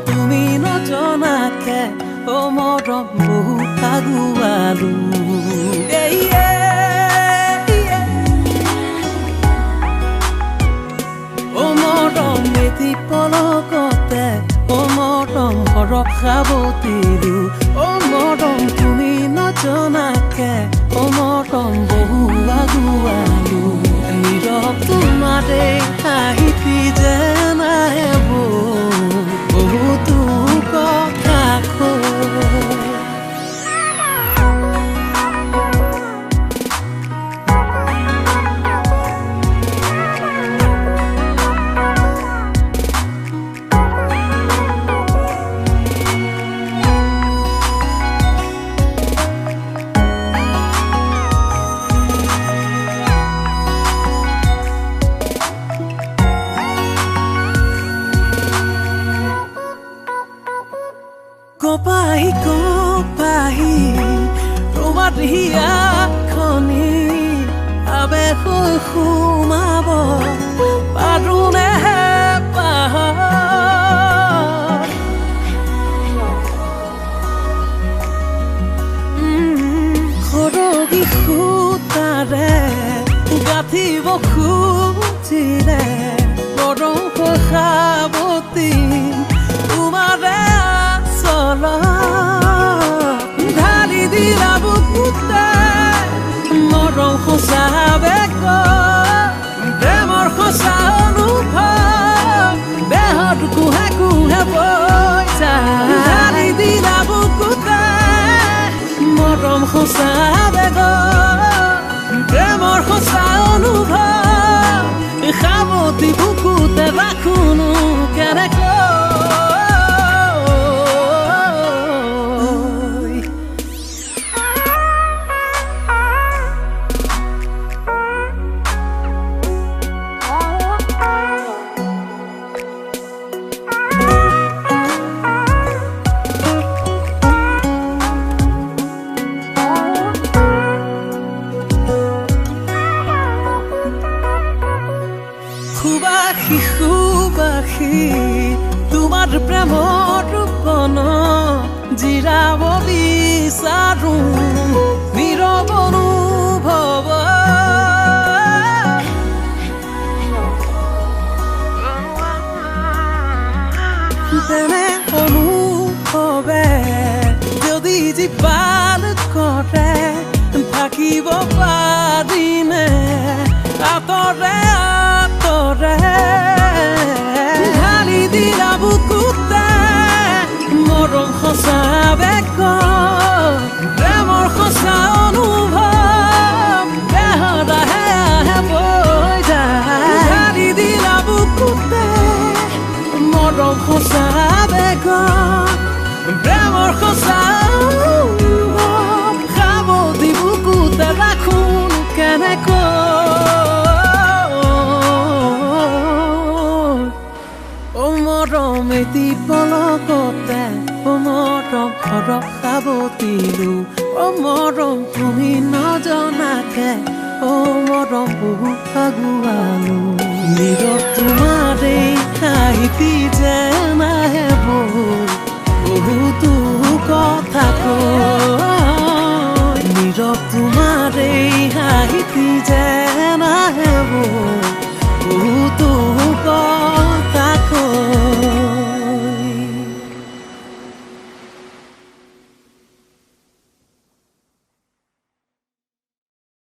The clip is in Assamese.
তুমি নজনাকে ও মৰম বহু আগুৱালো ও মৰম এটি পলকতে ও মৰম ৰখাবতিলো ও মৰম তুমি নজনাকে ও মৰম বহু আগুৱালো নীৰৱ তোমাৰে হাঁহি যেন আহে বহুতো কথা Kopai Rumah dia koni Abe khumabo Padune pahar Khorogi khutare Gathi bo khutire Borong khaboti Umare ঢালি দিলা বুকুতে মৰম সঁচা বেগ প্ৰেমৰ সঁচা অনুভৱ দেহত কুহে কুহে বৈ যায় ঢালি দিলা বুকুতে মৰম সঁচা বেগ প্ৰেমৰ সঁচা অনুভৱ সাৱতি বুকুতে ৰাখোনো কেনেকৈ তোমাৰ প্ৰেমৰ ৰূপন জিৰাব বিচাৰো নীৰৱ অনুভৱ তেনে অনুভৱে যদি জীৱাল কৰে থাকিব পাৰিমে আঁতৰে আঁতৰে দিলা বুকুতে মৰম সঁচা বেগ প্ৰেমৰ সঁচা অনুভৱ দেহত আহে আহে বৈ যায় ঢালি দিলা বুকুতে মৰম সঁচা বেগ প্ৰেমৰ সঁচা অনুভৱ সাৱতি বুকুতে ৰাখোন কেনেকৈ মৰম এটি পলকতে ও মৰম ৰখাবতিলো ও মৰম তুমি নজনাকে ও মৰম বহু আগুৱালো নীৰৱ তোমাৰে হাঁহি যেন আহে বহুতো কথা